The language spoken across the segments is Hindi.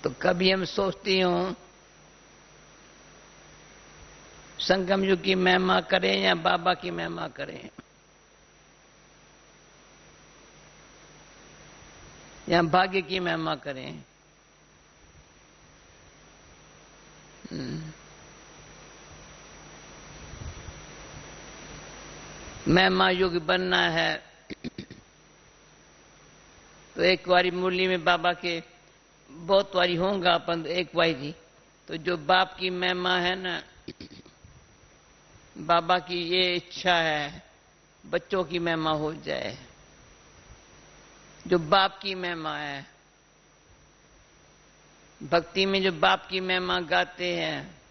तो कभी हम सोचती हूं संगम युग की महिमा करें या बाबा की महिमा करें, या भाग्य की महिमा करें। महिमा युग बनना है तो एक बारी मुरली में बाबा के बहुत बारी होगा अपन, एक बारी थी तो जो बाप की महिमा है ना, बाबा की ये इच्छा है बच्चों की महिमा हो जाए। जो बाप की महिमा है, भक्ति में जो बाप की महिमा गाते हैं,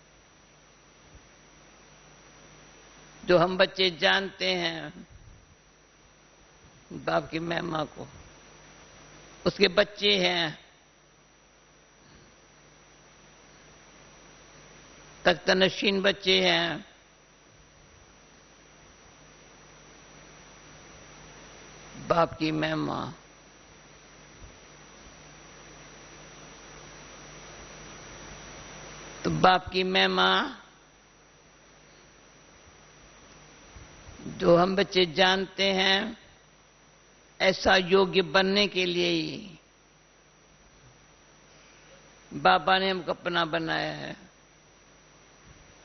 जो हम बच्चे जानते हैं बाप की महिमा को, उसके बच्चे हैं तख्तनशीन बच्चे हैं, बाप की महिमा। तो बाप की महिमा जो हम बच्चे जानते हैं, ऐसा योग्य बनने के लिए ही बाबा ने हमको अपना बनाया है।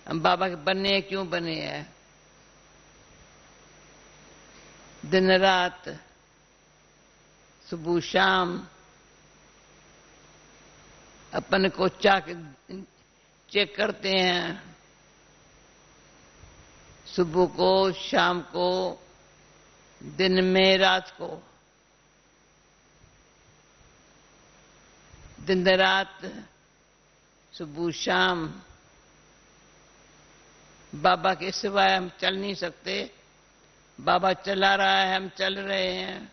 हम बाबा के बनने क्यों बने हैं? दिन रात सुबह शाम अपन को चेक करते हैं, सुबह को, शाम को, दिन में, रात को, दिन रात सुबह शाम बाबा के सिवाय हम चल नहीं सकते। बाबा चला रहा है, हम चल रहे हैं,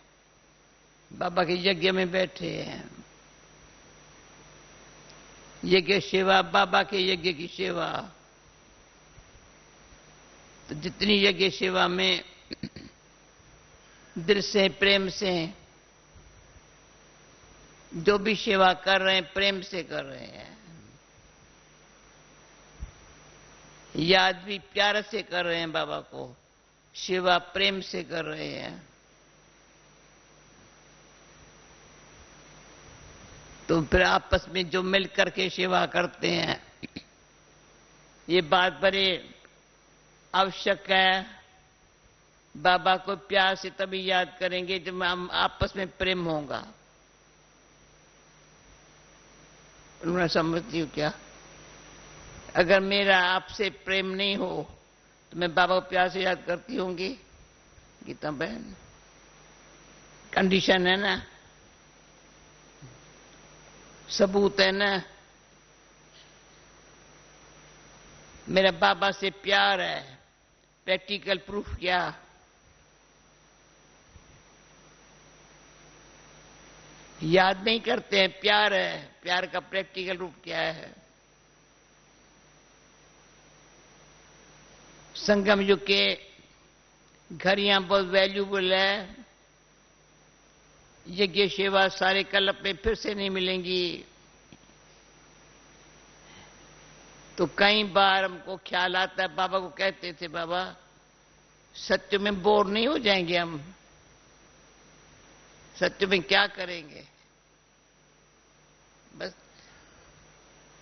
बाबा के यज्ञ में बैठे हैं। यज्ञ सेवा, बाबा के यज्ञ की सेवा। तो जितनी यज्ञ सेवा में दिल से, प्रेम से जो भी सेवा कर रहे हैं, प्रेम से कर रहे हैं, याद भी प्यार से कर रहे हैं बाबा को, सेवा प्रेम से कर रहे हैं, तो फिर आपस में जो मिल करके सेवा करते हैं, ये बात बड़े आवश्यक है। बाबा को प्यार से तभी याद करेंगे जब हम आपस में प्रेम होगा। उन्होंने समझती हूँ क्या? अगर मेरा आपसे प्रेम नहीं हो तो मैं बाबा को प्यार से याद करती होंगी? गीता बहन, कंडीशन है ना, सबूत है ना। मेरा बाबा से प्यार है, प्रैक्टिकल प्रूफ क्या? याद नहीं करते हैं, प्यार है, प्यार का प्रैक्टिकल रूप क्या है? संगम युग के घड़ियां बहुत वैल्यूबल है। यज्ञ सेवा सारे कल्प में फिर से नहीं मिलेंगी। तो कई बार हमको ख्याल आता है, बाबा को कहते थे, बाबा सत्य में बोर नहीं हो जाएंगे हम? सत्य में क्या करेंगे? बस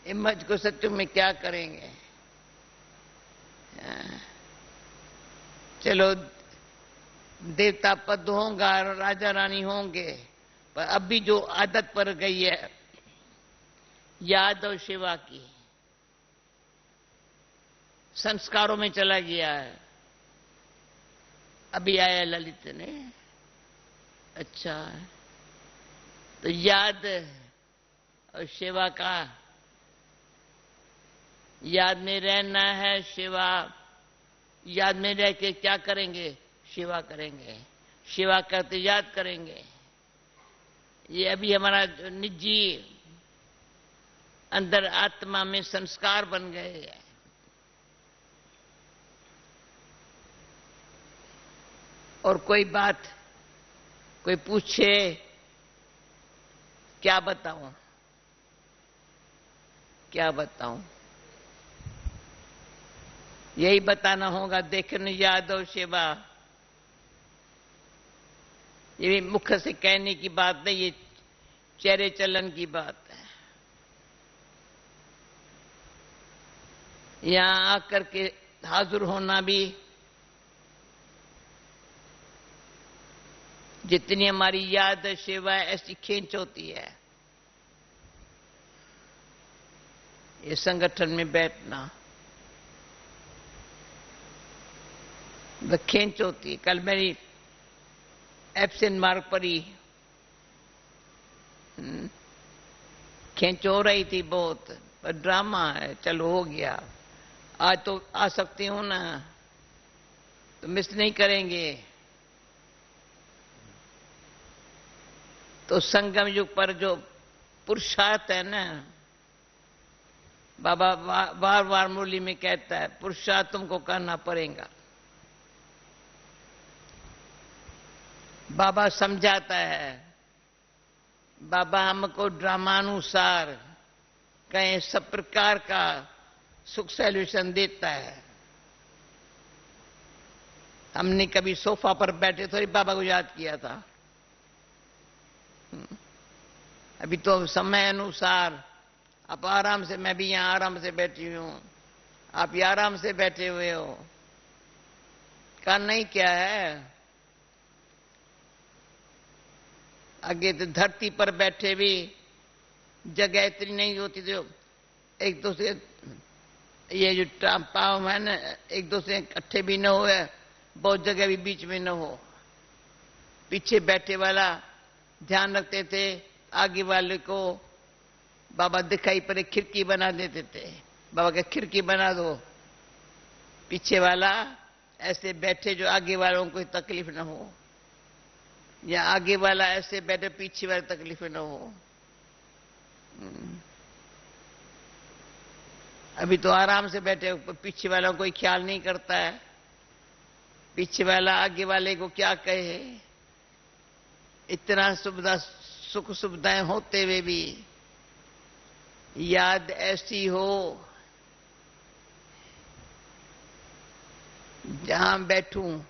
इमज को सत्य में क्या करेंगे? चलो देवता पद होगा, राजा रानी होंगे, पर अभी जो आदत पड़ गई है याद और सेवा की, संस्कारों में चला गया है। अभी आया ललित ने, अच्छा तो याद और सेवा का, याद में रहना है, सेवा याद में रह के क्या करेंगे? सेवा करेंगे, सेवा करते याद करेंगे। ये अभी हमारा निजी अंदर आत्मा में संस्कार बन गए हैं। और कोई बात कोई पूछे, क्या बताऊं? क्या बताऊं, यही बताना होगा। देखने यादव सेवा, ये भी मुख से कहने की बात नहीं, ये चेहरे चलन की बात है। यहां आकर के हाजिर होना भी, जितनी हमारी याद सेवा है ऐसी खींच होती है। ये संगठन में बैठना वह खींच होती है। कल मेरी एब्सेंट मार्क पर ही खींच हो रही थी बहुत, पर ड्रामा है, चलो हो गया। आज तो आ सकती हूं ना, तो मिस नहीं करेंगे। तो संगम युग पर जो पुरुषार्थ है ना, बाबा बार बार मुरली में कहता है, पुरुषार्थ तुमको करना पड़ेगा। बाबा समझाता है, बाबा हमको ड्रामानुसार कहीं सब प्रकार का सुख सॉल्यूशन देता है। हमने कभी सोफा पर बैठे थोड़ी बाबा को याद किया था। अभी तो समय अनुसार आप आराम से, मैं भी यहां आराम से बैठी हूं, आप ये आराम से बैठे हुए हो। करना ही क्या है, आगे तो धरती पर बैठे भी जगह इतनी नहीं होती, जो एक दूसरे, ये जो पाँव है ना, एक दूसरे इकट्ठे भी न हो, बहुत जगह भी बीच में न हो। पीछे बैठे वाला ध्यान रखते थे, आगे वाले को बाबा दिखाई पर एक खिड़की बना देते थे। बाबा का खिड़की बना दो, पीछे वाला ऐसे बैठे जो आगे वालों को तकलीफ न हो, या आगे वाला ऐसे बैठे पीछे वाले तकलीफ न हो। अभी तो आराम से बैठे, पीछे वालों को कोई ख्याल नहीं करता है। पीछे वाला आगे वाले को क्या कहे, इतना सुविधा सुख सुविधाएं होते हुए भी याद ऐसी हो, जहां बैठूं,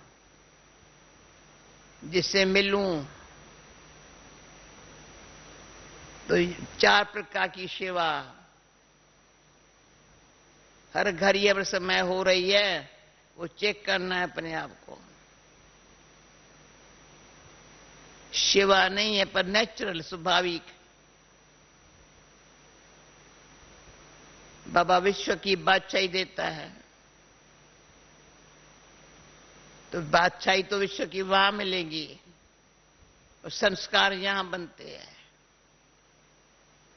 जिससे मिलूं, तो 4 प्रकार की सेवा हर घर ये समय हो रही है, वो चेक करना है अपने आप को। सेवा नहीं है, पर नेचुरल, स्वाभाविक। बाबा विश्व की बादशाही देता है, तो बादशाही तो विश्व की वहां मिलेगी, और संस्कार यहां बनते हैं।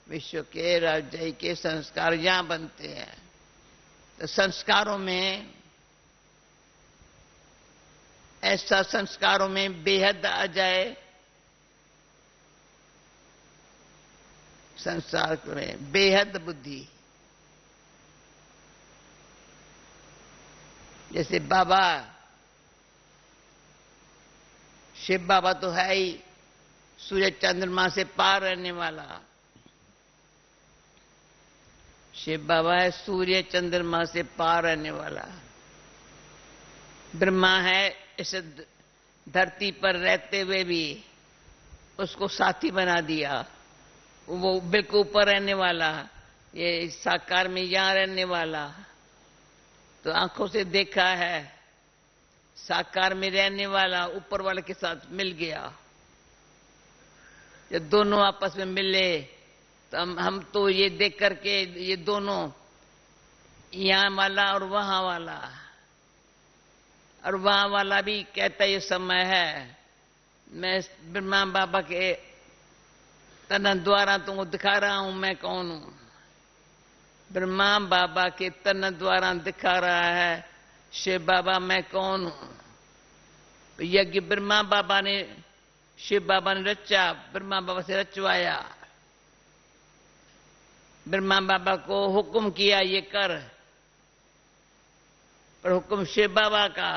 विश्व के राजशाही के संस्कार यहां बनते हैं। तो संस्कारों में, ऐसा संस्कारों में बेहद आ जाए, संसार में बेहद बुद्धि। जैसे बाबा, शिव बाबा तो है ही सूर्य चंद्रमा से पार रहने वाला। शिव बाबा है सूर्य चंद्रमा से पार रहने वाला। ब्रह्मा है इस धरती पर रहते हुए भी उसको साथी बना दिया, वो बिल्कुल ऊपर रहने वाला, ये साकार में यहां रहने वाला। तो आंखों से देखा है, साकार में रहने वाला ऊपर वाले के साथ मिल गया। जब दोनों आपस में मिले, तो हम तो ये देख करके, ये दोनों यहां वाला और वहां वाला, और वहां वाला भी कहता ये समय है, मैं ब्रह्मा बाबा के तन द्वारा तुमको दिखा रहा हूं मैं कौन हूं। ब्रह्मा बाबा के तन द्वारा दिखा रहा है शिव बाबा मैं कौन हूं। तो यज्ञ ब्रह्मा बाबा ने, शिव बाबा ने रचा, ब्रह्मा बाबा से रचवाया। ब्रह्मा बाबा को हुक्म किया ये कर, पर हुक्म शिव बाबा का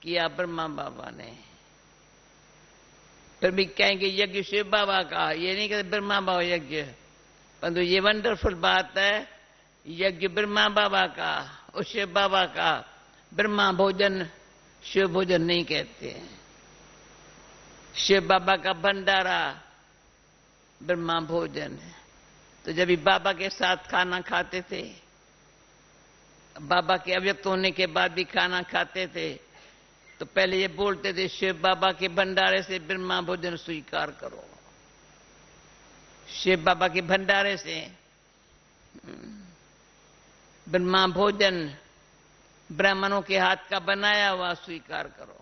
किया ब्रह्मा बाबा ने। फिर भी कहेंगे यज्ञ शिव बाबा का, ये नहीं कहते ब्रह्मा बाबा यज्ञ। परंतु ये वंडरफुल बात है, यज्ञ ब्रह्मा बाबा का और शिव बाबा का ब्रह्मा भोजन शिव भोजन नहीं कहते हैं। शिव बाबा का भंडारा ब्रह्मा भोजन है। तो जब भी बाबा के साथ खाना खाते थे, बाबा के अव्यक्त होने के बाद भी खाना खाते थे, तो पहले ये बोलते थे शिव बाबा के भंडारे से ब्रह्मा भोजन स्वीकार करो। शिव बाबा के भंडारे से ब्रह्मा भोजन ब्राह्मणों के हाथ का बनाया हुआ स्वीकार करो।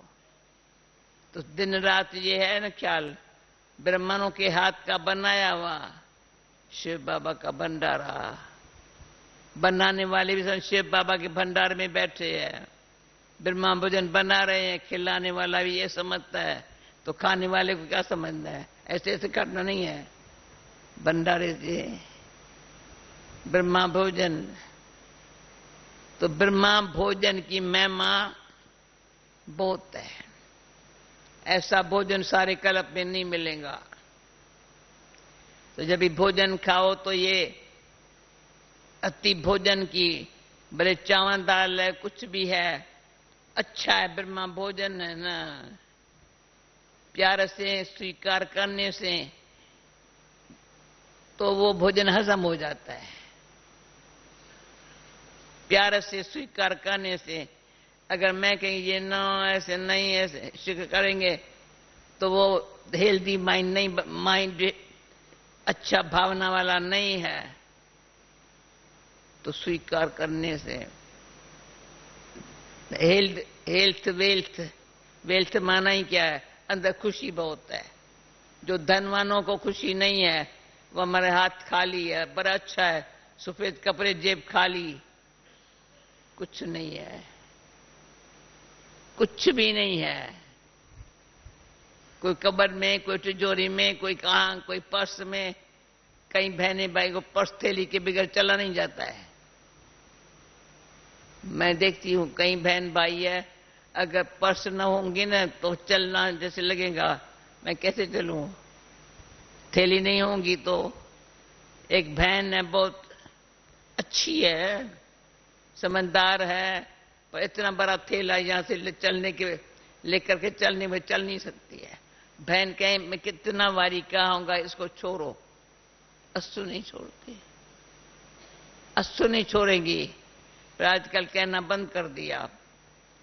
तो दिन रात ये है ना ख्याल, ब्राह्मणों के हाथ का बनाया हुआ शिव बाबा का भंडारा। बनाने वाले भी शिव बाबा के भंडार में बैठे हैं, ब्रह्मा भोजन बना रहे हैं, खिलाने वाला भी ये समझता है, तो खाने वाले को क्या समझना है? ऐसे ऐसे करना नहीं है। भंडारे से ब्रह्मा भोजन, तो ब्रह्मा भोजन की महिमा बहुत है। ऐसा भोजन सारे कल्प में नहीं मिलेगा। तो जब भी भोजन खाओ तो ये अति भोजन की, भले चावल दाल है कुछ भी है, अच्छा है, ब्रह्मा भोजन है ना, प्यार से स्वीकार करने से तो वो भोजन हजम हो जाता है। प्यार से स्वीकार करने से, अगर मैं कहीं ये ना ऐसे नहीं ऐसे स्वीकार करेंगे तो वो हेल्दी माइंड नहीं, माइंड अच्छा भावना वाला नहीं है। तो स्वीकार करने से हेल्थ वेल्थ, वेल्थ माना ही क्या है? अंदर खुशी बहुत है। जो धनवानों को खुशी नहीं है वो हमारे हाथ खाली है, बड़ा अच्छा है, सफेद कपड़े जेब खाली, कुछ नहीं है, कुछ भी नहीं है। कोई कब्र में, कोई तिजोरी में, कोई कहां, कोई पर्स में। कई बहने भाई को पर्स थैली के बगैर चला नहीं जाता है। मैं देखती हूं कई बहन भाई है, अगर पर्स न होंगे ना तो चलना जैसे लगेगा मैं कैसे चलूं, थैली नहीं होंगी तो। एक बहन है बहुत अच्छी है, समझदार है, पर इतना बड़ा थैला यहां से चलने के लेकर के चलने में चल नहीं सकती है। बहन कहे मैं कितना वारी कहूंगा इसको छोड़ो, अस्सू नहीं छोड़ती, अस्सू नहीं छोड़ेगी। पर आजकल कहना बंद कर दिया,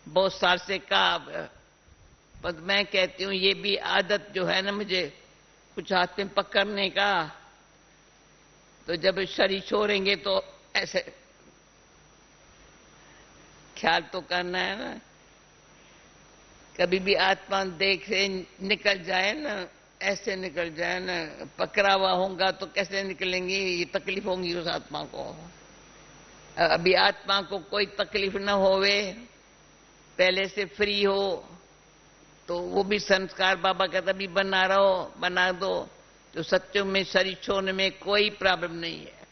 बहुत साल से कहा, पर मैं कहती हूं ये भी आदत जो है ना मुझे कुछ हाथ में पकड़ने का, तो जब शरीर छोड़ेंगे तो ऐसे ख्याल तो करना है ना। कभी भी आत्मा देख से निकल जाए ना, ऐसे निकल जाए ना, पकड़ा हुआ होगा तो कैसे निकलेंगी? ये तकलीफ होगी उस आत्मा को। अभी आत्मा को कोई तकलीफ न होवे, पहले से फ्री हो, तो वो भी संस्कार बाबा कहता भी बना रहो, बना दो, तो सत्यों में शरीर छोड़ने में कोई प्रॉब्लम नहीं है।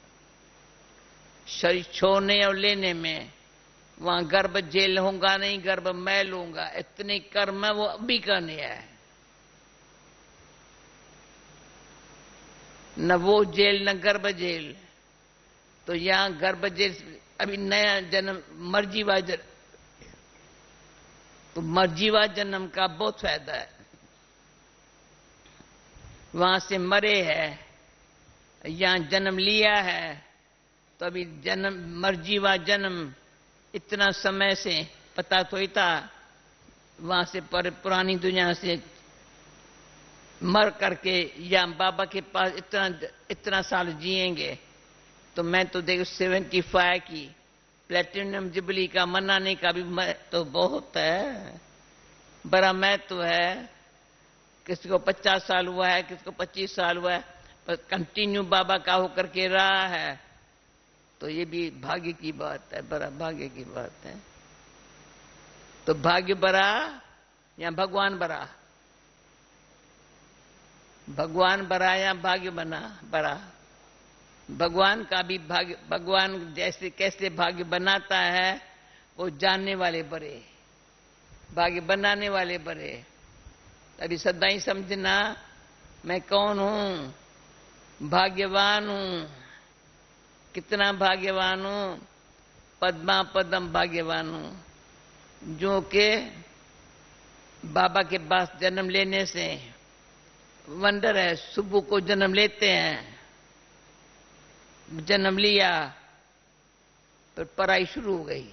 शरीर छोड़ने और लेने में वहां गर्भ जेल होगा नहीं, गर्भ मैल होगा, इतने कर्म है वो अभी करने है। न वो जेल न गर्भ जेल। तो यहां गर्भ जेल अभी नया जन्म मर्जीवा जन्म, तो मर्जीवा जन्म का बहुत फायदा है। वहां से मरे हैं, यहां जन्म लिया है, तो अभी जन्म मर्जीवा जन्म इतना समय से पता तो ही था, वहां से पर पुरानी दुनिया से मर करके या बाबा के पास इतना साल जिएंगे। तो मैं तो देखो 75 की प्लेटिनम जुबली का मनाने का भी तो बहुत है, बड़ा महत्व है। किसी को 50 साल हुआ है, किसी को 25 साल हुआ है, पर कंटिन्यू बाबा का होकर के रहा है, तो ये भी भाग्य की बात है, बड़ा भाग्य की बात है। तो भाग्य बड़ा या भगवान बड़ा? भगवान बड़ा या भाग्य बना बड़ा? भगवान का भी भाग्य, भगवान जैसे कैसे भाग्य बनाता है वो जानने वाले बड़े, भाग्य बनाने वाले बड़े। अभी सदा ही समझना मैं कौन हूं, भाग्यवान हूं, कितना भाग्यवान हूं, पद्मा पदम भाग्यवान हूं, जो के बाबा के पास जन्म लेने से वंडर है। सुबह को जन्म लेते हैं, जन्म लिया पर पढ़ाई शुरू हो गई।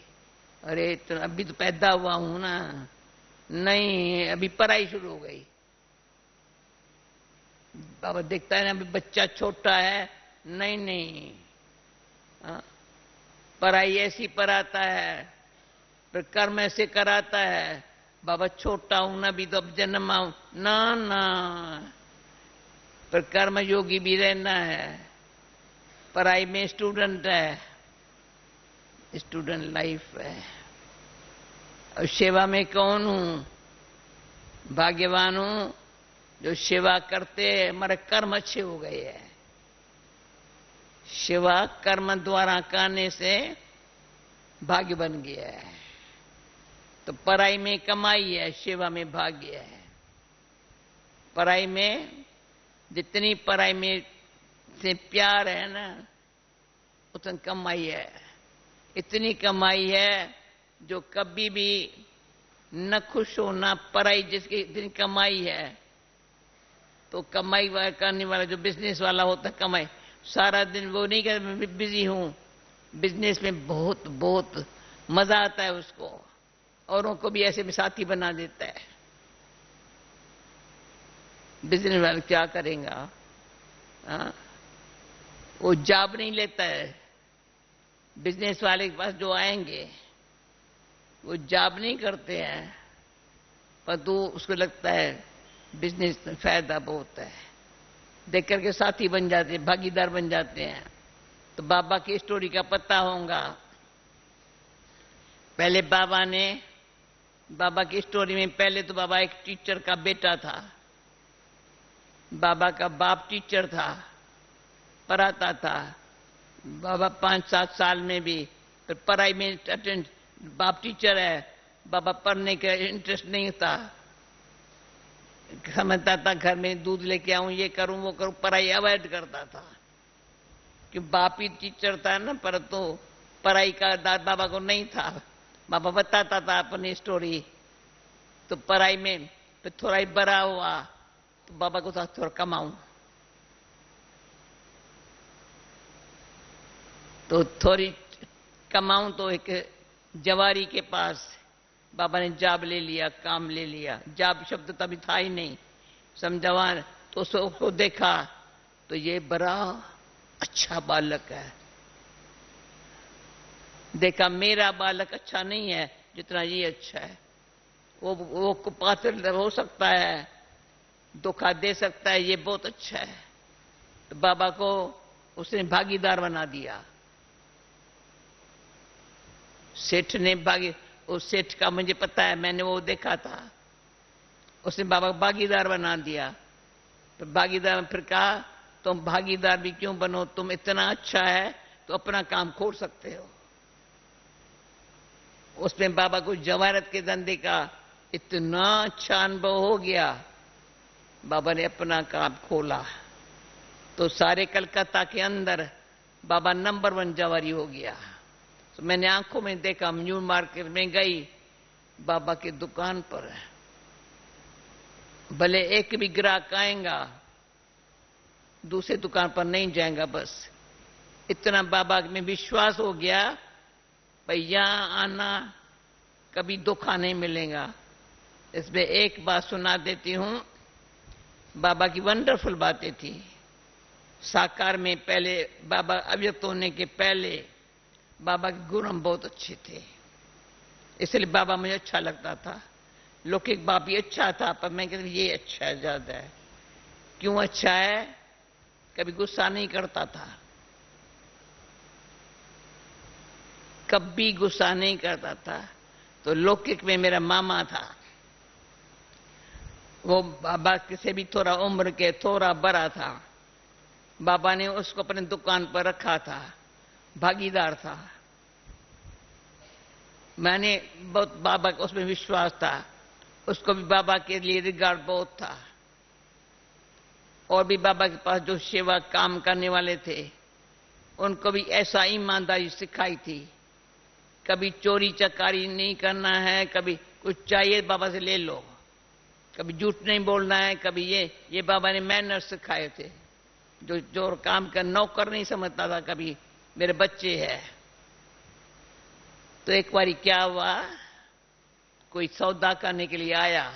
अरे तो अभी तो पैदा हुआ हूं ना, नहीं अभी पढ़ाई शुरू हो गई। बाबा देखता है ना अभी बच्चा छोटा है, नहीं नहीं पढ़ाई ऐसी पढ़ाता है, पर कर्म ऐसे कराता है। बाबा छोटा हूं ना, अभी तो अब जन्म आऊं ना ना, पर कर्म योगी भी रहना है। पढ़ाई में स्टूडेंट है, स्टूडेंट लाइफ है। और सेवा में कौन हूं? भाग्यवान हूं जो सेवा करते हमारे कर्म अच्छे हो गए हैं। सेवा कर्म द्वारा करने से भाग्य बन गया है। तो पढ़ाई में कमाई है, सेवा में भाग्य है। पढ़ाई में जितनी पढ़ाई में से प्यार है ना, उतनी कमाई है। इतनी कमाई है जो कभी भी न खुश हो ना पढ़ाई, जिसकी इतनी कमाई है। तो कमाई करने वाला जो बिजनेस वाला होता है, कमाई सारा दिन वो नहीं कर, मैं बिजी हूं बिजनेस में, बहुत बहुत मजा आता है उसको, औरों को भी ऐसे में साथी बना देता है। बिजनेस वाला क्या करेगा? वो जॉब नहीं लेता है। बिजनेस वाले के पास जो आएंगे वो जॉब नहीं करते हैं, पर तो उसको लगता है बिजनेस में फायदा बहुत है, देख करके साथी बन जाते हैं, भागीदार बन जाते हैं। तो बाबा की स्टोरी का पता होगा। पहले बाबा की स्टोरी में पहले तो बाबा एक टीचर का बेटा था। बाबा का बाप टीचर था, पढ़ाता था। बाबा 5-7 साल में भी फिर पढ़ाई में अटेंड, बाप टीचर है, बाबा पढ़ने का इंटरेस्ट नहीं था। समझता था घर में दूध लेके आऊं, ये करूं वो करूं, पढ़ाई अवॉइड करता था। क्यों? बाप ही टीचर था ना, पर तो पढ़ाई का दाद बाबा को नहीं था। बाबा बताता था अपनी स्टोरी। तो पढ़ाई में फिर थोड़ा ही बड़ा हुआ तो बाबा को था थोड़ा कमाऊं, तो थोड़ी कमाऊं। तो एक जवारी के पास बाबा ने जॉब ले लिया, काम ले लिया। जॉब शब्द तभी था ही नहीं, समझावा। तो उसको देखा तो ये बड़ा अच्छा बालक है। देखा मेरा बालक अच्छा नहीं है जितना ये अच्छा है। वो पात्र हो सकता है, धोखा दे सकता है, ये बहुत अच्छा है। तो बाबा को उसने भागीदार बना दिया। सेठ ने उस सेठ का मुझे पता है, मैंने वो देखा था। उसने बाबा को भागीदार बना दिया। तो भागीदार में फिर कहा तुम भागीदार भी क्यों बनो, तुम इतना अच्छा है तो अपना काम खोल सकते हो। उसमें बाबा को जवाहरत के धंधे का इतना अच्छा अनुभव हो गया, बाबा ने अपना काम खोला। तो सारे कलकत्ता के अंदर बाबा नंबर 1 जवारी हो गया। तो मैंने आंखों में देखा, न्यू मार्केट में गई बाबा की दुकान पर, भले एक भी ग्राहक आएगा दूसरे दुकान पर नहीं जाएगा। बस इतना बाबा में विश्वास हो गया, भाई यहां आना कभी धोखा नहीं मिलेगा। इसमें एक बात सुना देती हूं, बाबा की वंडरफुल बातें थी। साकार में पहले बाबा अव्यक्त होने के पहले बाबा के गुण बहुत अच्छे थे, इसलिए बाबा मुझे अच्छा लगता था। लौकिक बाप ये अच्छा था, पर मैं कहती ये अच्छा है, ज्यादा है। क्यों अच्छा है? कभी गुस्सा नहीं करता था, कभी गुस्सा नहीं करता था। तो लौकिक में मेरा मामा था, वो बाबा से भी थोड़ा उम्र के थोड़ा बड़ा था। बाबा ने उसको अपने दुकान पर रखा था, भागीदार था। मैंने बहुत बाबा का उसमें विश्वास था, उसको भी बाबा के लिए रिगार्ड बहुत था। और भी बाबा के पास जो सेवा काम करने वाले थे उनको भी ऐसा ईमानदारी सिखाई थी। कभी चोरी चकारी नहीं करना है, कभी कुछ चाहिए बाबा से ले लो, कभी झूठ नहीं बोलना है, कभी ये बाबा ने मैनर्स सिखाए थे। जो काम का नौकर नहीं समझता था, कभी मेरे बच्चे हैं। तो एक बारी क्या हुआ, कोई सौदा करने के लिए आया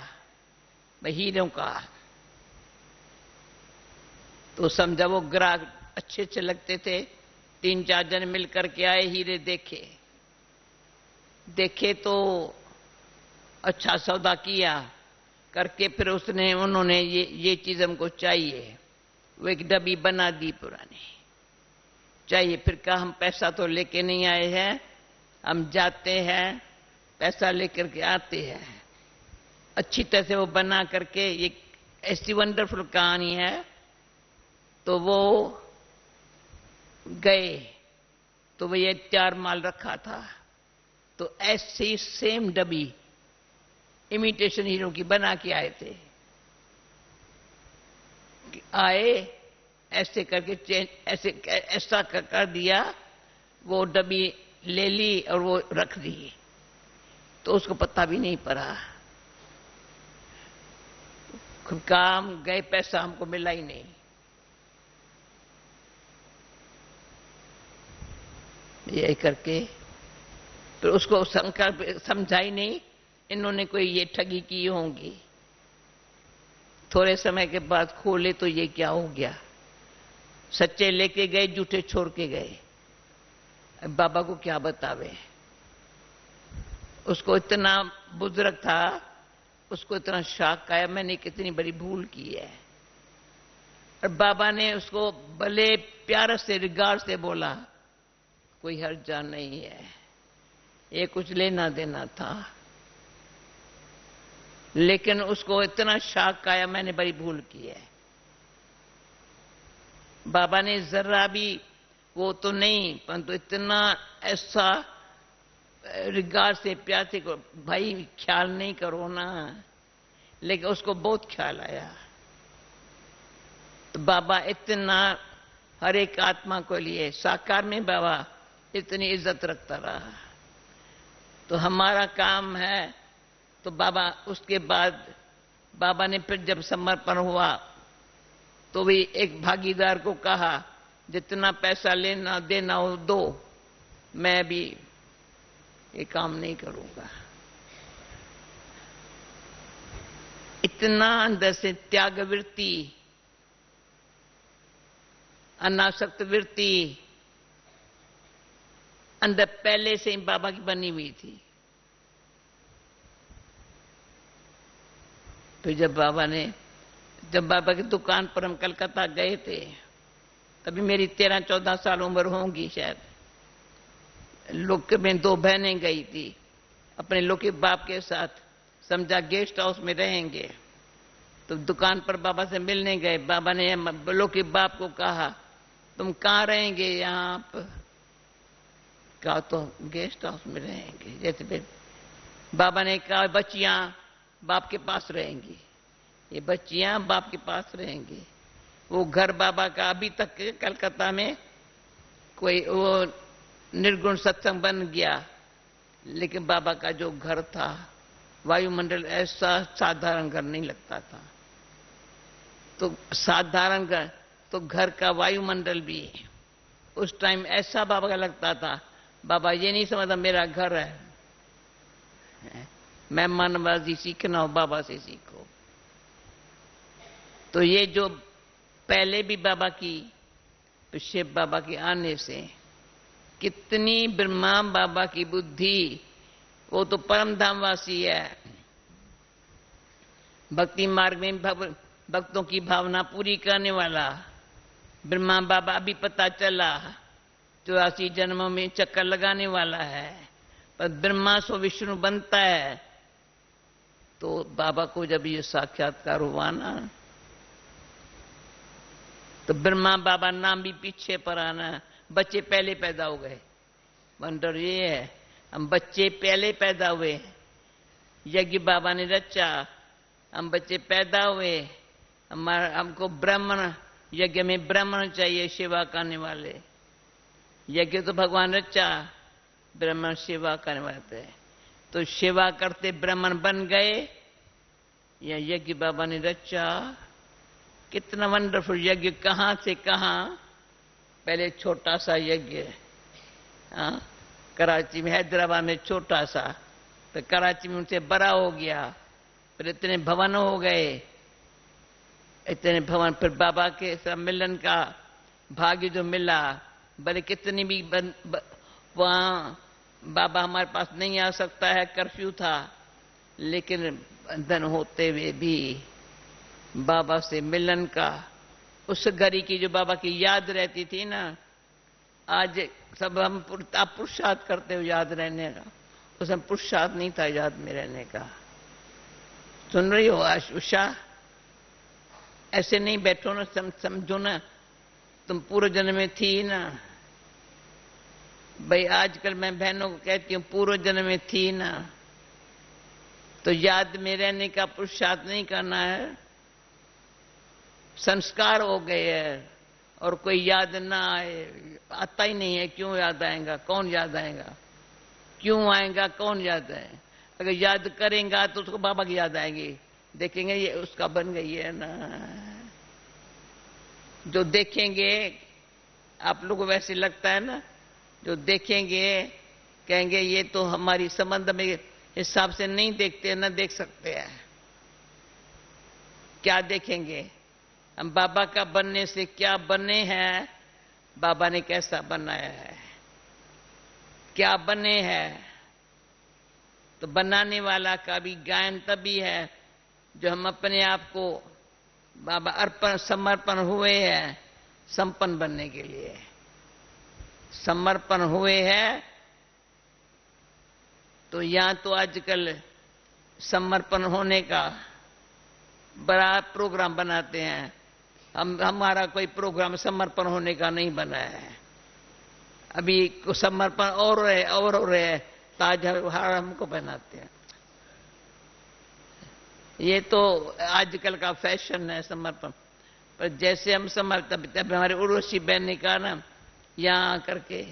हीरों का, तो समझा वो ग्राहक अच्छे अच्छे लगते थे। 3-4 जन मिलकर के आए, हीरे देखे तो अच्छा सौदा किया करके, फिर उन्होंने ये चीज हमको चाहिए, वो एक डब्बी बना दी पुरानी चाहिए। फिर कहा हम पैसा तो लेके नहीं आए हैं, हम जाते हैं पैसा लेकर के आते हैं। अच्छी तरह से वो बना करके, ये ऐसी वंडरफुल कहानी है। तो वो गए तो वो ये 4 माल रखा था, तो ऐसी सेम डब्बी इमिटेशन हीरो की बना के आए थे। ऐसे करके ऐसा कर दिया, वो डब्बी ले ली और वो रख दी, तो उसको पता भी नहीं पड़ा। काम गए, पैसा हमको मिला ही नहीं। ये करके फिर उसको समझा ही नहीं, इन्होंने कोई ये ठगी की होंगी। थोड़े समय के बाद खोले तो ये क्या हो गया, सच्चे लेके गए, झूठे छोड़ के गए। अब बाबा को क्या बतावे, उसको इतना बुजुर्ग था, उसको इतना शौक आया मैंने कितनी बड़ी भूल की है। और बाबा ने उसको भले प्यार से रिगार्ड से बोला, कोई हर्जा नहीं है, ये कुछ लेना देना था। लेकिन उसको इतना शौक आया मैंने बड़ी भूल की है। बाबा ने जरा भी वो तो नहीं, परंतु इतना ऐसा रिगार्ड से प्यार से, भाई ख्याल नहीं करो ना, लेकिन उसको बहुत ख्याल आया। तो बाबा इतना हर एक आत्मा को लिए साकार में बाबा इतनी इज्जत रखता रहा। तो हमारा काम है, तो बाबा उसके बाद बाबा ने फिर जब समर्पण हुआ तो भी एक भागीदार को कहा, जितना पैसा लेना देना हो दो, मैं भी ये काम नहीं करूंगा। इतना अंदर से त्याग वृत्ति, अनासक्त वृत्ति अंदर पहले से ही बाबा की बनी हुई थी। तो जब बाबा की दुकान पर हम कलकत्ता गए थे, तभी मेरी 13-14 साल उम्र होंगी शायद। लोग में 2 बहनें गई थी अपने लोग के बाप के साथ, समझा गेस्ट हाउस में रहेंगे। तो दुकान पर बाबा से मिलने गए। बाबा ने लोग के बाप को कहा, तुम कहाँ रहेंगे? यहाँ पर। कहा तो गेस्ट हाउस में रहेंगे। जैसे फिर बाबा ने कहा, बच्चियां बाप के पास रहेंगी, ये बच्चियां बाप के पास रहेंगी। वो घर बाबा का अभी तक कलकत्ता में कोई वो निर्गुण सत्संग बन गया, लेकिन बाबा का जो घर था वायुमंडल ऐसा साधारण घर नहीं लगता था। तो साधारण घर, तो घर का वायुमंडल भी उस टाइम ऐसा बाबा का लगता था। बाबा ये नहीं समझता मेरा घर है, मैं मनबाजी सीखना हो, बाबा से सीखो। तो ये जो पहले भी बाबा की, शिव बाबा के आने से कितनी ब्रह्मा बाबा की बुद्धि, वो तो परम धामवासी है। भक्ति मार्ग में भक्तों की भावना पूरी करने वाला ब्रह्मा बाबा अभी पता चला 84 जन्मों में चक्कर लगाने वाला है। पर ब्रह्मा सो विष्णु बनता है। तो बाबा को जब ये साक्षात्कार हुआ ना, तो ब्रह्मा बाबा नाम भी पीछे पर आना, बच्चे पहले पैदा हो गए। वंडर ये है, हम बच्चे पहले पैदा हुए, यज्ञ बाबा ने रचा, हम बच्चे पैदा हुए। हमको ब्राह्मण, यज्ञ में ब्राह्मण चाहिए सेवा करने वाले। यज्ञ तो भगवान रचा, ब्राह्मण सेवा करने वाले थे, तो सेवा करते ब्राह्मण बन गए या यज्ञ बाबा ने रचा। कितना वंडरफुल यज्ञ, कहां से कहां। पहले छोटा सा यज्ञ, कराची में, हैदराबाद में छोटा सा, फिर कराची में उनसे बड़ा हो गया, फिर इतने भवन हो गए, इतने भवन, फिर बाबा के साथ मिलन का भाग्य जो मिला। भले कितनी भी वहां बाबा हमारे पास नहीं आ सकता है, कर्फ्यू था, लेकिन बंधन होते हुए भी बाबा से मिलन का, उस घड़ी की जो बाबा की याद रहती थी ना, आज सब हम आप पुरुषार्थ करते हो याद रहने का, उस समय पुरुषार्थ नहीं था याद में रहने का। सुन रही हो उषा? ऐसे नहीं बैठो ना, समझो ना, तुम पूर्व जन्म में थी ना भाई। आजकल मैं बहनों को कहती हूँ पूर्व जन्म में थी ना, तो याद में रहने का पुरुषार्थ नहीं करना है। संस्कार हो गए हैं और कोई याद ना आए, आता ही नहीं है, क्यों याद आएगा, कौन याद आएगा, क्यों आएगा, कौन याद आए। अगर याद करेंगे तो उसको बाबा की याद आएगी, देखेंगे ये उसका बन गई है ना। जो देखेंगे, आप लोगों को वैसे लगता है ना, जो देखेंगे कहेंगे ये तो हमारी संबंध में हिसाब से नहीं देखते, ना देख सकते हैं। क्या देखेंगे हम? बाबा का बनने से क्या बने हैं, बाबा ने कैसा बनाया है, क्या बने हैं। तो बनाने वाला का भी गायन तभी है जो हम अपने आप को बाबा अर्पण समर्पण हुए हैं, संपन्न बनने के लिए समर्पण हुए हैं। तो यहां तो आजकल समर्पण होने का बड़ा प्रोग्राम बनाते हैं, हमारा कोई प्रोग्राम समर्पण होने का नहीं बना है। अभी समर्पण और हो रहे हैं, ताज हार हमको पहनाते हैं। ये तो आजकल का फैशन है समर्पण। पर जैसे हम तब हमारे उर्वशी बहन ने कहा ना, यहाँ करके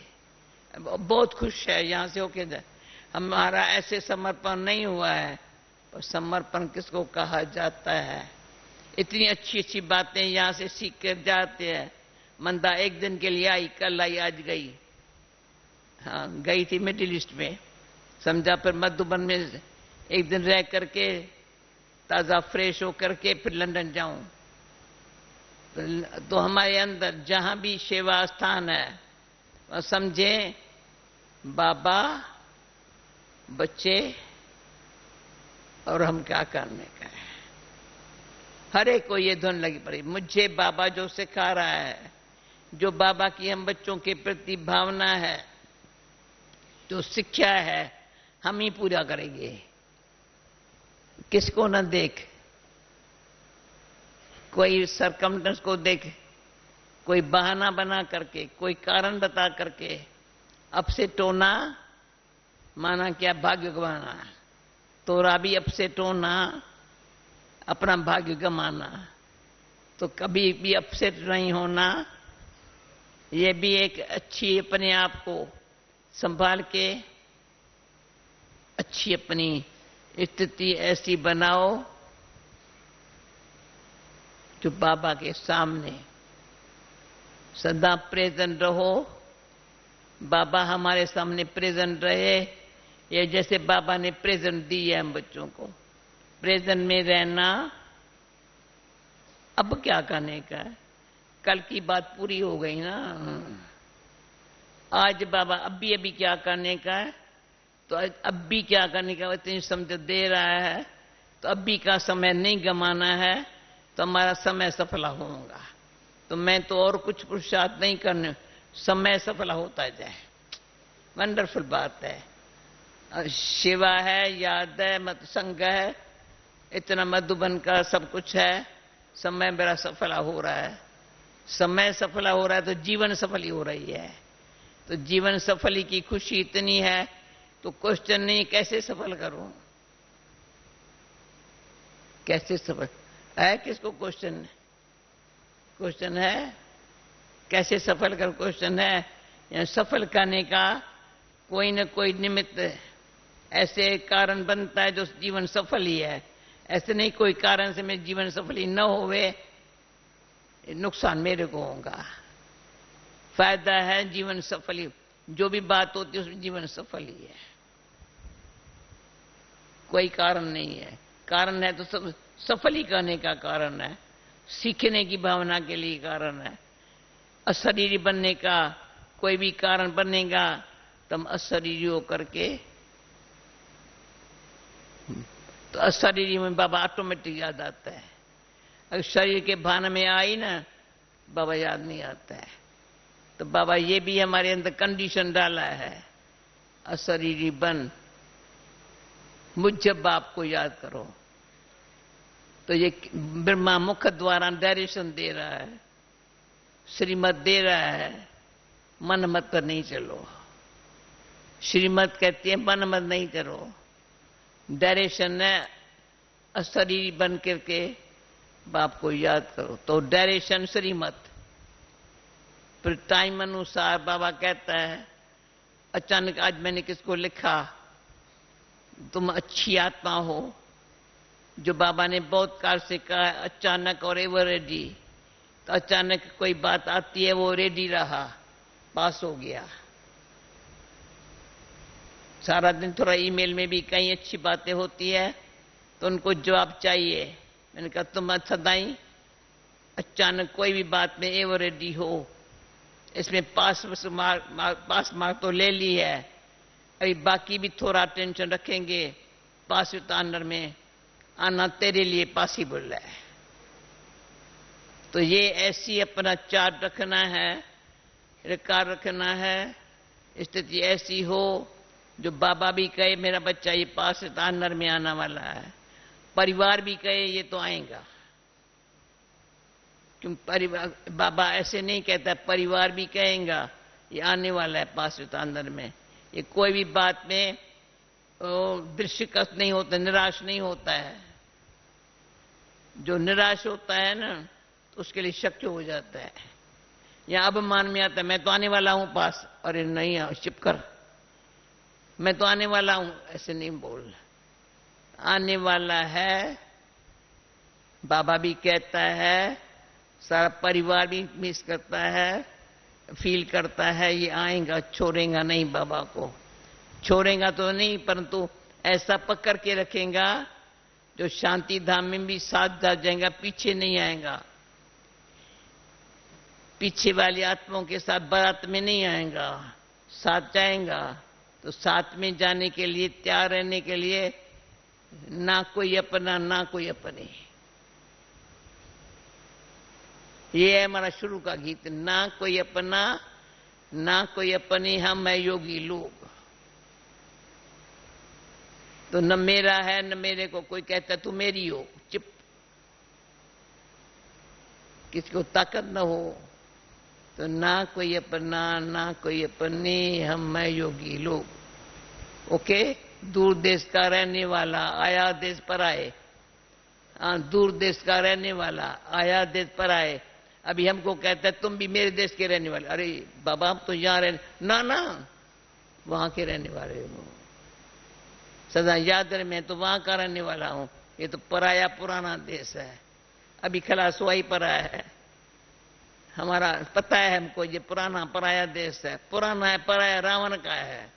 बहुत खुश है, यहाँ से होके जाए। हमारा ऐसे समर्पण नहीं हुआ है, पर समर्पण किसको कहा जाता है। इतनी अच्छी अच्छी बातें यहाँ से सीख कर जाते हैं। मंदा एक दिन के लिए आई, कल आई, आज गई। हाँ, गई थी मिडिल ईस्ट में, समझा फिर मधुबन में एक दिन रह करके ताजा फ्रेश हो करके फिर लंदन जाऊं। तो हमारे अंदर जहां भी सेवा स्थान है, समझे बाबा, बच्चे और हम क्या करने का है। हर एक को ये धुन लगी पड़ी, मुझे बाबा जो सिखा रहा है, जो बाबा की हम बच्चों के प्रति भावना है, जो शिक्षा है, हम ही पूरा करेंगे। किसको न देख, कोई सरकमस्टेंस को देख, कोई बहाना बना करके, कोई कारण बता करके अपसेट होना माना क्या भाग्य गंवाना। तोरा भी अपसेट होना, अपना भाग्य गंवाना। तो कभी भी अपसेट नहीं होना, ये भी एक अच्छी अपने आप को संभाल के अच्छी अपनी स्थिति ऐसी बनाओ जो बाबा के सामने सदा प्रेजेंट रहो। बाबा हमारे सामने प्रेजेंट रहे, ये जैसे बाबा ने प्रेजेंट दी है हम बच्चों को। प्रेजेंट में रहना, अब क्या करने का है, कल की बात पूरी हो गई ना। आज बाबा अभी क्या करने का है, तो अब भी क्या करने का इतनी समझ दे रहा है, तो अभी का समय नहीं गंवाना है, तो हमारा समय सफल होगा। तो मैं तो और कुछ पुरुषार्थ नहीं करने, समय सफल होता जाए। वंडरफुल बात है, शिवा है, याद है, मत संग है, इतना मधुबन का सब कुछ है। समय मेरा सफल हो रहा है, समय सफल हो रहा है, तो जीवन सफल ही हो रही है। तो जीवन सफली की खुशी इतनी है, तो क्वेश्चन नहीं कैसे सफल करूं, कैसे सफल है, किसको क्वेश्चन है, कैसे सफल कर क्वेश्चन है, सफल करने का कोई न कोई निमित्त ऐसे कारण बनता है जो जीवन सफल ही है। ऐसे नहीं कोई कारण से मेरे जीवन सफल ही न होवे, नुकसान मेरे को होगा। फायदा है जीवन सफल ही, जो भी बात होती है उसमें जीवन सफल ही है, कोई कारण नहीं है। कारण है तो सब सफल ही करने का कारण है, सीखने की भावना के लिए कारण है। अशरीरी बनने का कोई भी कारण बनेगा तो हम अशरीरी होकर के, तो अशरीरी में बाबा ऑटोमेटिक याद आता है। अगर शरीर के भान में आई ना, बाबा याद नहीं आता है। तो बाबा ये भी हमारे अंदर कंडीशन डाला है, अशरीरी बन, मुझ बाप को याद करो। तो ये ब्रह्मा मुख द्वारा डायरेक्शन दे रहा है, श्रीमत दे रहा है, मन मत पर नहीं चलो। श्रीमत कहती है मन मत नहीं करो, डायरेक्शन है अशरीरी बन करके बाप को याद करो। तो डायरेक्शन श्रीमत, फिर टाइम अनुसार बाबा कहता है, अचानक आज मैंने किसको लिखा, तुम अच्छी आत्मा हो, जो बाबा ने बहुत काल से कहा अचानक और एवर रेडी। तो अचानक कोई बात आती है, वो रेडी रहा, पास हो गया। सारा दिन थोड़ा ईमेल में भी कई अच्छी बातें होती है तो उनको जवाब चाहिए। मैंने कहा तुम सदाई अचानक कोई भी बात में एवर रेडी हो, इसमें पास मार्क तो ले ली है, अभी बाकी भी थोड़ा टेंशन रखेंगे, पास अंदर में आना तेरे लिए पॉसिबल है। तो ये ऐसी अपना चार्ट रखना है, रिकॉर्ड रखना है, स्थिति ऐसी हो जो बाबा भी कहे मेरा बच्चा ये पास अंदर में आने वाला है, परिवार भी कहे ये तो आएगा। क्यों परिवार, बाबा ऐसे नहीं कहता, परिवार भी कहेगा ये आने वाला है पास अंदर में। ये कोई भी बात में दृश्यकष्ट नहीं होता, निराश नहीं होता है। जो निराश होता है ना तो उसके लिए शक्य हो जाता है। या अब मान में आता है मैं तो आने वाला हूं पास, अरे नहीं चुप कर, मैं तो आने वाला हूं, ऐसे नहीं बोल। आने वाला है, बाबा भी कहता है, सारा परिवार भी मिस करता है, फील करता है ये आएगा, छोड़ेगा नहीं बाबा को। छोड़ेगा तो नहीं, परंतु ऐसा पकड़ के रखेगा जो शांति धाम में भी साथ जा जाएगा, पीछे नहीं आएगा। पीछे वाली आत्माओं के साथ बारात में नहीं आएगा, साथ जाएगा। तो साथ में जाने के लिए, तैयार रहने के लिए, ना कोई अपना ना कोई अपने। ये है हमारा शुरू का गीत, ना कोई अपना ना कोई अपने, हम है योगी लोग। तो न मेरा है न मेरे को कोई कहता तू मेरी हो, चुप, किसी को ताकत न हो। तो ना कोई अपना ना कोई अपने, हम है योगी लोग। ओके, दूर देश का रहने वाला आया देश पर आए। दूर देश का रहने वाला आया देश पर आए। अभी हमको कहता है तुम भी मेरे देश के रहने वाले। अरे बाबा हम तो यहां रहने, ना ना वहां के रहने वाले हो, सदा याद रहे मैं तो वहां का रहने वाला हूं। ये तो पराया पुराना देश है, अभी खलास हुआ ही पराया है। हमारा पता है हमको ये पुराना पराया देश है, पुराना है, पराया रावण का है,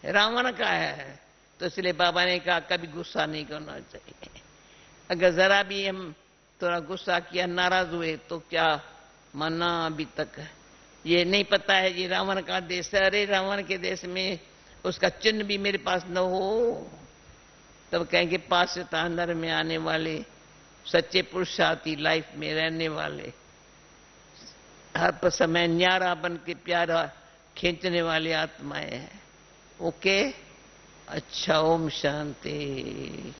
रावण का है। तो इसलिए बाबा ने कहा कभी गुस्सा नहीं करना चाहिए। अगर जरा भी हम थोड़ा गुस्सा किया, नाराज हुए तो क्या माना, अभी तक ये नहीं पता है ये रावण का देश है। अरे रावण के देश में उसका चिन्ह भी मेरे पास न हो, तब कहेंगे पास अंदर में आने वाले सच्चे पुरुषार्थी, लाइफ में रहने वाले, हर समय न्यारा बन के प्यारा खींचने वाली आत्माएं हैं। ओके, अच्छा, ओम शांति।